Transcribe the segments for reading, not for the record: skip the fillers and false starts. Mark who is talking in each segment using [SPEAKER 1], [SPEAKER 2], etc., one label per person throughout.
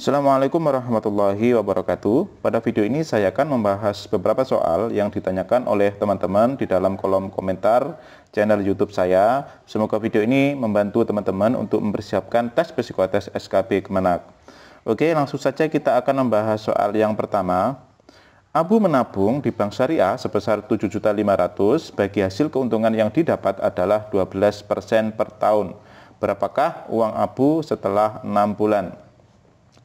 [SPEAKER 1] Assalamualaikum warahmatullahi wabarakatuh. Pada video ini saya akan membahas beberapa soal yang ditanyakan oleh teman-teman di dalam kolom komentar channel YouTube saya. Semoga video ini membantu teman-teman untuk mempersiapkan tes psikotes SKB Kemenak. Oke, langsung saja kita akan membahas soal yang pertama. Abu menabung di bank syariah sebesar 7.500.000, bagi hasil keuntungan yang didapat adalah 12% per tahun. Berapakah uang Abu setelah 6 bulan?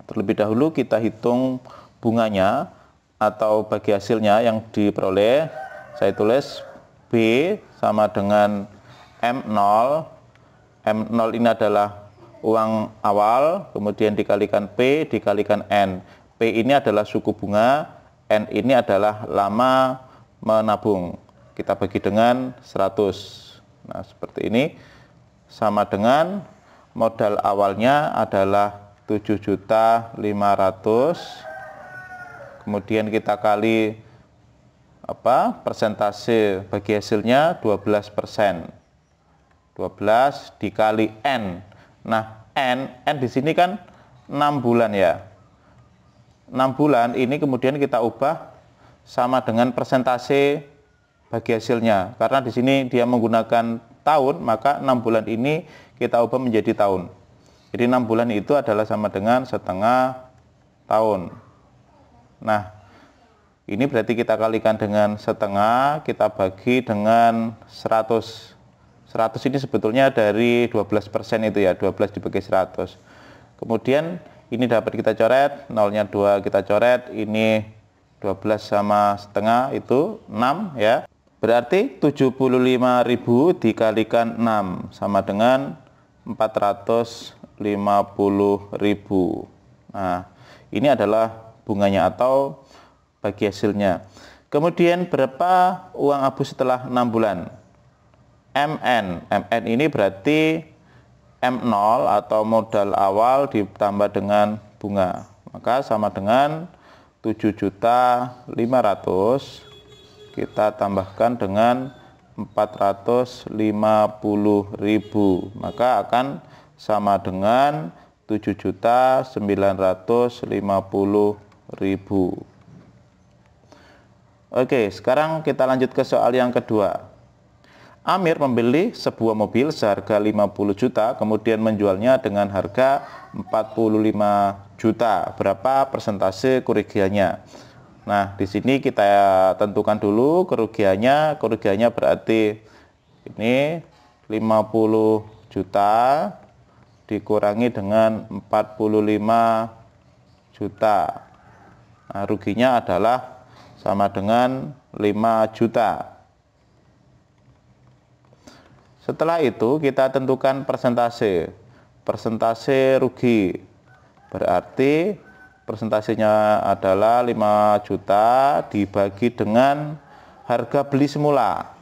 [SPEAKER 1] Terlebih dahulu kita hitung bunganya atau bagi hasilnya yang diperoleh. Saya tulis B sama dengan M0. M0 ini adalah uang awal, kemudian dikalikan P dikalikan N. P ini adalah suku bunga, N ini adalah lama menabung. Kita bagi dengan 100. Nah, seperti ini, sama dengan modal awalnya adalah 7.500.000, kemudian kita kali persentase bagi hasilnya 12%. 12 dikali N. Nah, N di sini kan 6 bulan ya. 6 bulan ini kemudian kita ubah sama dengan persentase bagi hasilnya. Karena di sini dia menggunakan tahun, maka 6 bulan ini kita ubah menjadi tahun. Jadi 6 bulan itu adalah sama dengan setengah tahun. Nah, ini berarti kita kalikan dengan setengah, kita bagi dengan 100. 100 ini sebetulnya dari 12% itu ya, 12 dibagi 100. Kemudian ini dapat kita coret, nolnya 2 kita coret, ini 12 sama setengah itu 6 ya. Berarti 75.000 dikalikan 6 sama dengan 450.000. Nah, ini adalah bunganya atau bagi hasilnya. Kemudian berapa uang Abu setelah 6 bulan? MN ini berarti M0 atau modal awal ditambah dengan bunga. Maka sama dengan 7.500.000 kita tambahkan dengan 450.000. Maka akan sama dengan 7.950.000. Oke, sekarang kita lanjut ke soal yang kedua. Amir membeli sebuah mobil seharga 50 juta, kemudian menjualnya dengan harga 45 juta. Berapa persentase kerugiannya? Nah, di sini kita tentukan dulu kerugiannya. Kerugiannya berarti ini 50 juta dikurangi dengan 45 juta. Nah, ruginya adalah sama dengan 5 juta. Setelah itu kita tentukan persentase. Persentase rugi. Berarti persentasenya adalah 5 juta dibagi dengan harga beli semula.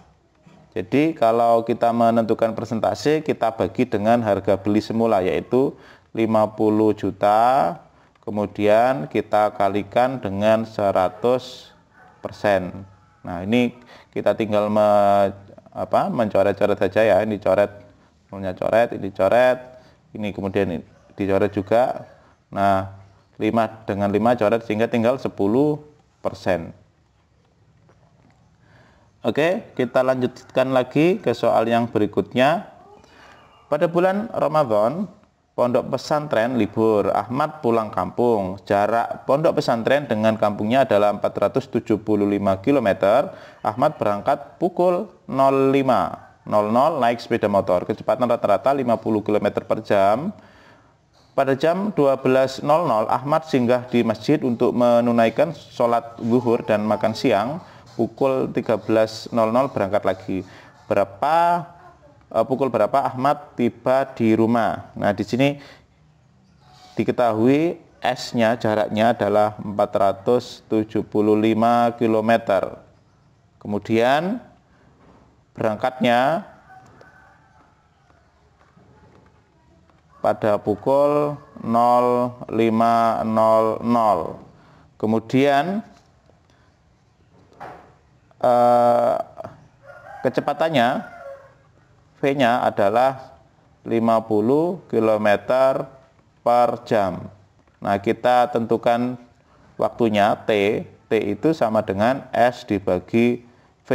[SPEAKER 1] Jadi kalau kita menentukan persentase, kita bagi dengan harga beli semula, yaitu 50 juta, kemudian kita kalikan dengan 100%. Nah, ini kita tinggal mencoret-coret saja ya. Ini coret, nolnya coret, ini coret, ini kemudian dicoret juga. Nah, 5 dengan 5 coret sehingga tinggal 10%. Oke, kita lanjutkan lagi ke soal yang berikutnya. Pada bulan Ramadan, pondok pesantren libur. Ahmad pulang kampung. Jarak pondok pesantren dengan kampungnya adalah 475 km. Ahmad berangkat pukul 05.00 naik sepeda motor. Kecepatan rata-rata 50 km per jam. Pada jam 12.00 Ahmad singgah di masjid untuk menunaikan sholat zuhur dan makan siang. Pukul 13.00 berangkat lagi. Pukul berapa Ahmad tiba di rumah? Nah, di sini diketahui S-nya jaraknya adalah 475 km. Kemudian berangkatnya pada pukul 05.00. Kemudian kecepatannya V-nya adalah 50 km per jam. Nah, kita tentukan waktunya T. T itu sama dengan S dibagi V.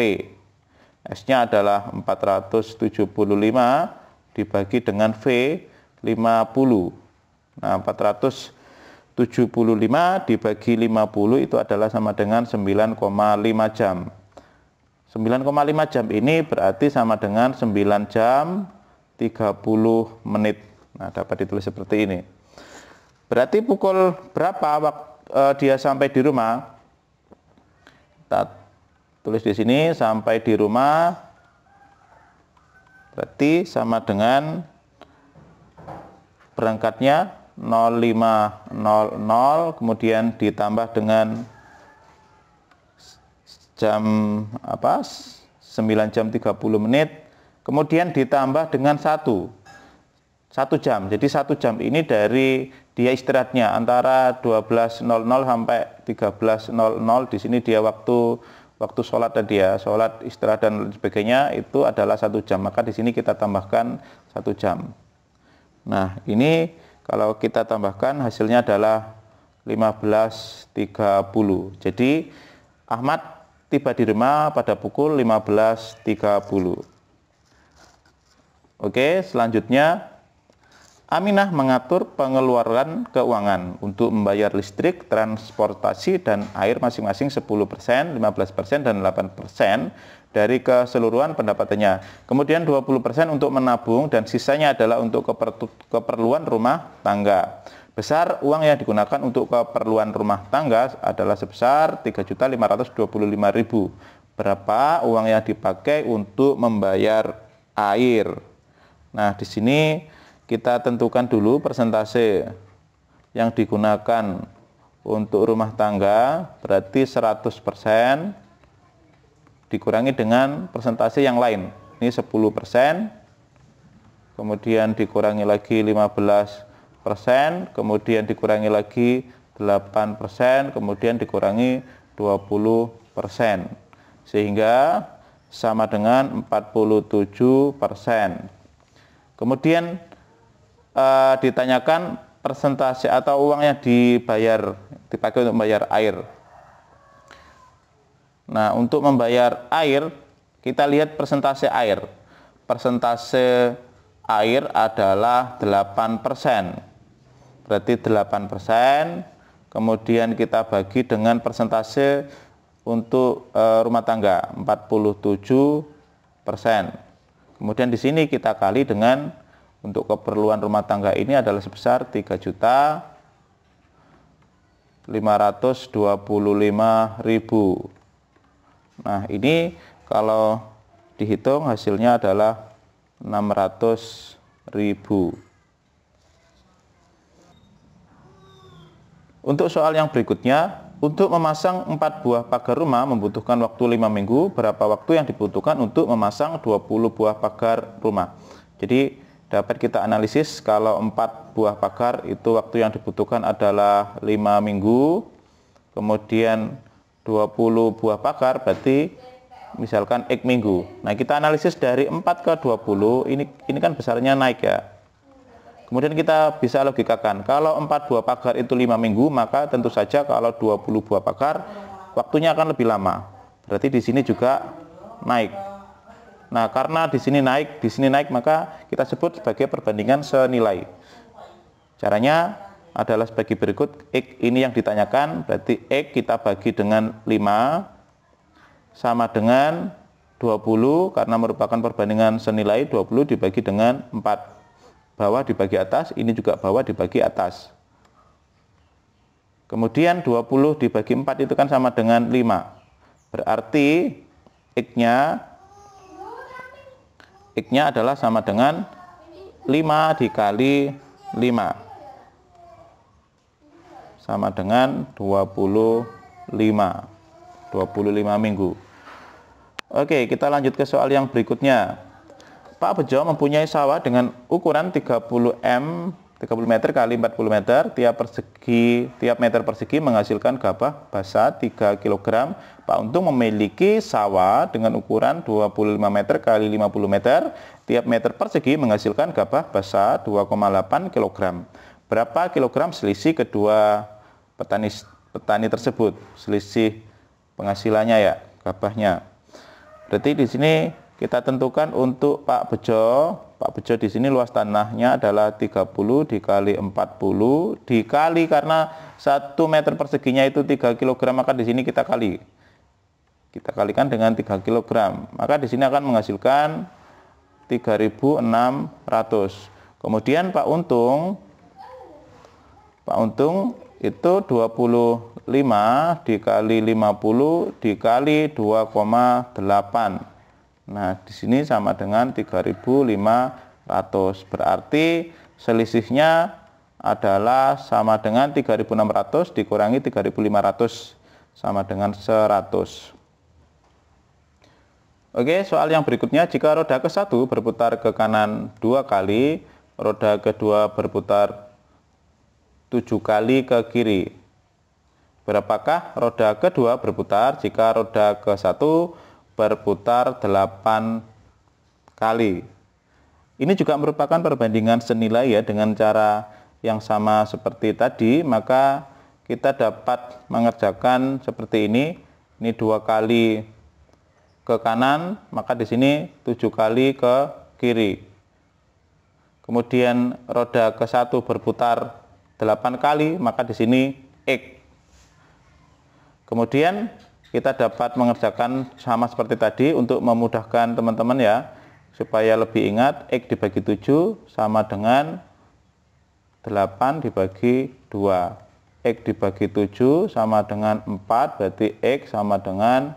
[SPEAKER 1] S-nya adalah 475 dibagi dengan V 50. Nah, 475 dibagi 50 itu adalah sama dengan 9,5 jam. 9,5 jam ini berarti sama dengan 9 jam 30 menit. Nah, dapat ditulis seperti ini. Berarti pukul berapa dia sampai di rumah? Kita tulis di sini, sampai di rumah berarti sama dengan berangkatnya 05.00 kemudian ditambah dengan jam 9 jam 30 menit kemudian ditambah dengan 1 jam. Jadi 1 jam ini dari dia istirahatnya antara 12.00 sampai 13.00. Di sini dia waktu sholat tadi ya, sholat, istirahat dan sebagainya itu adalah 1 jam. Maka di sini kita tambahkan 1 jam. Nah, ini kalau kita tambahkan hasilnya adalah 15.30. Jadi Ahmad tiba di rumah pada pukul 15.30. Oke, selanjutnya Aminah mengatur pengeluaran keuangan untuk membayar listrik, transportasi, dan air masing-masing 10%, 15%, dan 8% dari keseluruhan pendapatannya. Kemudian 20% untuk menabung dan sisanya adalah untuk keperluan rumah tangga. Besar uang yang digunakan untuk keperluan rumah tangga adalah sebesar 3.525.000. Berapa uang yang dipakai untuk membayar air? Nah, di sini kita tentukan dulu persentase yang digunakan untuk rumah tangga, berarti 100% dikurangi dengan persentase yang lain. Ini 10%, kemudian dikurangi lagi 15%, kemudian dikurangi lagi 8%, kemudian dikurangi 20%. Sehingga sama dengan 47%. Kemudian ditanyakan persentase atau uang yang dipakai untuk membayar air. Nah, untuk membayar air, kita lihat persentase air. Persentase air adalah 8%. Berarti 8%, kemudian kita bagi dengan persentase untuk rumah tangga, 47%. Kemudian di sini kita kali dengan untuk keperluan rumah tangga ini adalah sebesar 3.525.000. Nah, ini kalau dihitung hasilnya adalah 600.000. Untuk soal yang berikutnya, untuk memasang 4 buah pagar rumah membutuhkan waktu 5 minggu. Berapa waktu yang dibutuhkan untuk memasang 20 buah pagar rumah? Jadi dapat kita analisis kalau 4 buah pagar itu waktu yang dibutuhkan adalah 5 minggu. Kemudian 20 buah pagar berarti misalkan X minggu. Nah, kita analisis dari 4 ke 20, ini kan besarnya naik ya. Kemudian kita bisa logikakan, kalau 4 buah pagar itu 5 minggu, maka tentu saja kalau 20 buah pagar waktunya akan lebih lama. Berarti di sini juga naik. Nah, karena di sini naik, maka kita sebut sebagai perbandingan senilai. Caranya adalah sebagai berikut. X ini yang ditanyakan, berarti X kita bagi dengan 5 sama dengan 20, karena merupakan perbandingan senilai. 20 dibagi dengan 4. Bawah dibagi atas, ini juga bawah dibagi atas. Kemudian 20 dibagi 4 itu kan sama dengan 5. Berarti X-nya adalah sama dengan 5 dikali 5. Sama dengan 25 minggu. Oke, kita lanjut ke soal yang berikutnya. Pak Bejo mempunyai sawah dengan ukuran 30 meter kali 40 meter. Tiap meter persegi menghasilkan gabah basah 3 kg. Pak Untung memiliki sawah dengan ukuran 25 meter kali 50 meter. Tiap meter persegi menghasilkan gabah basah 2,8 kg. berapa kilogram selisih kedua petani tersebut, selisih penghasilannya ya, gabahnya. Berarti di sini kita tentukan untuk Pak Bejo. Pak Bejo di sini luas tanahnya adalah 30 dikali 40 dikali, karena 1 meter perseginya itu 3 kg, maka di sini kita kalikan dengan 3 kg. Maka di sini akan menghasilkan 3.600. Kemudian Pak Untung itu 25 dikali 50 dikali 2,8. Nah, di sini sama dengan 3.500. Berarti selisihnya adalah sama dengan 3.600 dikurangi 3.500 sama dengan 100. Oke, soal yang berikutnya, jika roda ke-1 berputar ke kanan 2 kali, roda kedua berputar 7 kali ke kiri. Berapakah roda kedua berputar jika roda ke-1 berputar 8 kali? Ini juga merupakan perbandingan senilai ya, dengan cara yang sama seperti tadi, maka kita dapat mengerjakan seperti ini. Ini 2 kali ke kanan, maka di sini 7 kali ke kiri. Kemudian roda ke-1 berputar 8 kali, maka di sini X. Kemudian kita dapat mengerjakan sama seperti tadi untuk memudahkan teman-teman ya, supaya lebih ingat. X dibagi 7 sama dengan 8 dibagi 2. X dibagi 7 sama dengan 4, berarti X sama dengan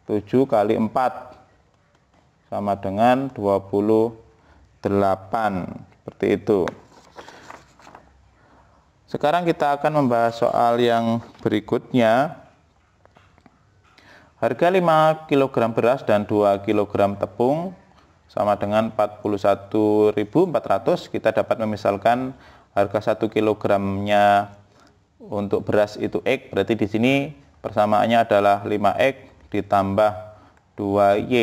[SPEAKER 1] 7 kali 4 sama dengan 28. Seperti itu. Sekarang kita akan membahas soal yang berikutnya. Harga 5 kg beras dan 2 kg tepung sama dengan 41.400. Kita dapat memisalkan harga 1 kg-nya untuk beras itu X. Berarti di sini persamaannya adalah 5X ditambah 2Y.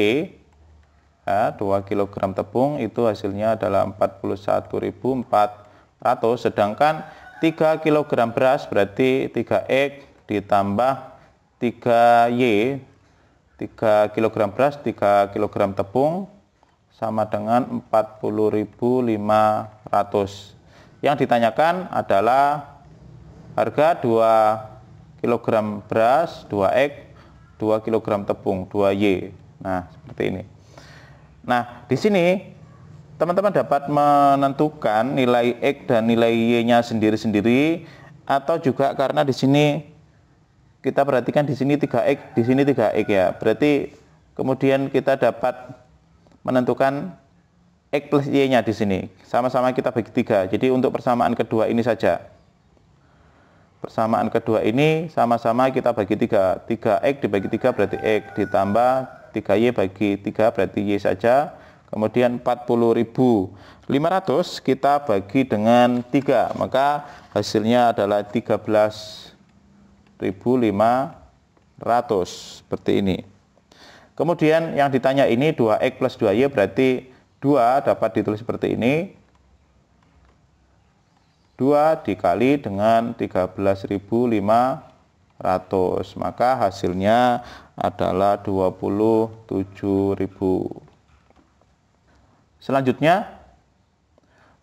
[SPEAKER 1] Ya, 2 kg tepung itu hasilnya adalah 41.400. Sedangkan 3 kg beras berarti 3X ditambah 3Y, 3 kg beras, 3 kg tepung sama dengan 40.500. Yang ditanyakan adalah harga 2 kg beras, 2X, 2 kg tepung, 2Y. Nah, seperti ini. Nah, di sini teman-teman dapat menentukan nilai X dan nilai Y-nya sendiri-sendiri, atau juga karena di sini kita perhatikan di sini 3X, di sini 3X ya. Berarti kemudian kita dapat menentukan X plus Y-nya di sini. Sama-sama kita bagi 3. Jadi untuk persamaan kedua ini saja. Persamaan kedua ini sama-sama kita bagi 3. 3X dibagi 3 berarti X, ditambah 3Y bagi 3 berarti Y saja. Kemudian 40.500 kita bagi dengan 3. Maka hasilnya adalah 13.500 seperti ini. Kemudian yang ditanya ini 2X plus 2Y, berarti 2 dapat ditulis seperti ini. 2 dikali dengan 13.500, maka hasilnya adalah 27.000. Selanjutnya,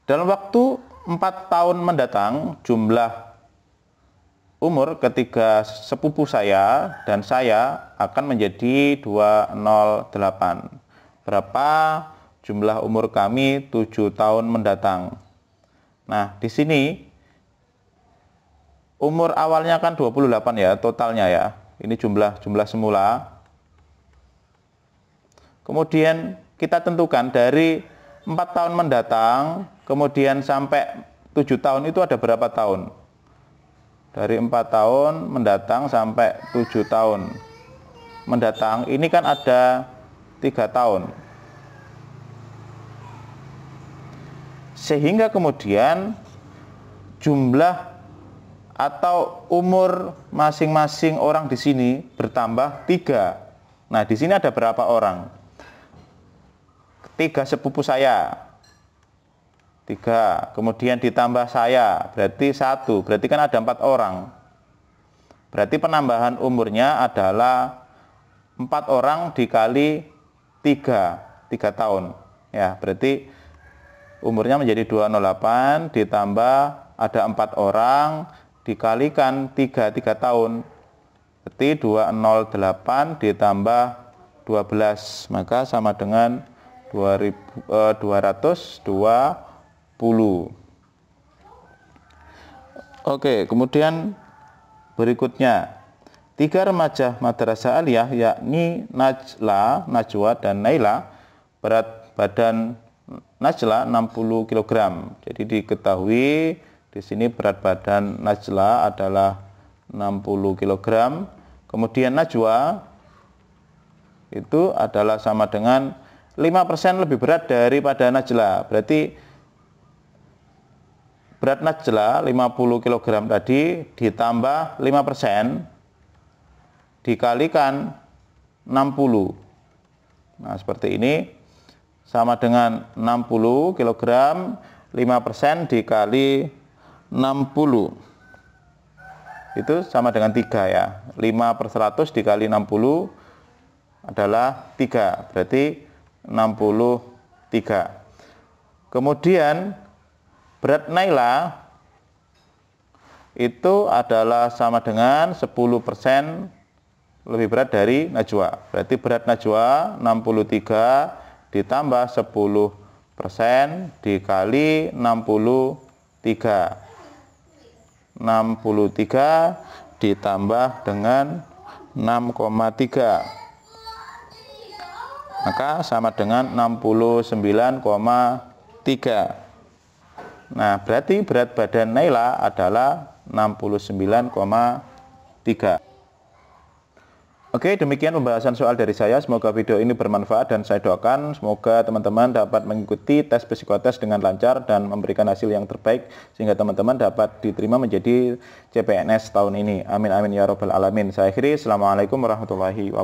[SPEAKER 1] dalam waktu 4 tahun mendatang, jumlah umur ketiga sepupu saya dan saya akan menjadi 208. Berapa jumlah umur kami 7 tahun mendatang? Nah, di sini umur awalnya kan 28 ya, totalnya ya. Ini jumlah semula. Kemudian kita tentukan dari 4 tahun mendatang, kemudian sampai 7 tahun itu ada berapa tahun? Dari 4 tahun mendatang sampai 7 tahun mendatang, ini kan ada 3 tahun. Sehingga kemudian jumlah atau umur masing-masing orang di sini bertambah 3. Nah, di sini ada berapa orang? 3 sepupu saya. 3. Kemudian ditambah saya, berarti 1. Berarti kan ada 4 orang. Berarti penambahan umurnya adalah 4 orang dikali 3 tahun. Ya, berarti umurnya menjadi 208 ditambah ada 4 orang dikalikan 3 tahun. Berarti 208 ditambah 12, maka sama dengan 220. Oke, kemudian berikutnya 3 remaja madrasah aliyah yakni Najla, Najwa, dan Naila. Berat badan Najla 60 kg. Jadi diketahui di sini berat badan Najla adalah 60 kg. Kemudian Najwa itu adalah sama dengan 5% lebih berat daripada Najla. Berarti berat Najla 50 kg tadi ditambah 5% dikalikan 60. Nah, seperti ini sama dengan 60 kg, 5% dikali 60. Itu sama dengan 3 ya. 5/100 dikali 60 adalah 3. Berarti 63. Kemudian berat Naila itu adalah sama dengan 10% lebih berat dari Najwa. Berarti berat Najwa 63 ditambah 10% dikali 63. 63 ditambah dengan 6,3. Maka sama dengan 69,3. Nah, berarti berat badan Naila adalah 69,3. Oke, demikian pembahasan soal dari saya. Semoga video ini bermanfaat dan saya doakan semoga teman-teman dapat mengikuti tes psikotes dengan lancar dan memberikan hasil yang terbaik sehingga teman-teman dapat diterima menjadi CPNS tahun ini. Amin amin ya robbal alamin. Saya akhiri. Assalamualaikum warahmatullahi wabarakatuh.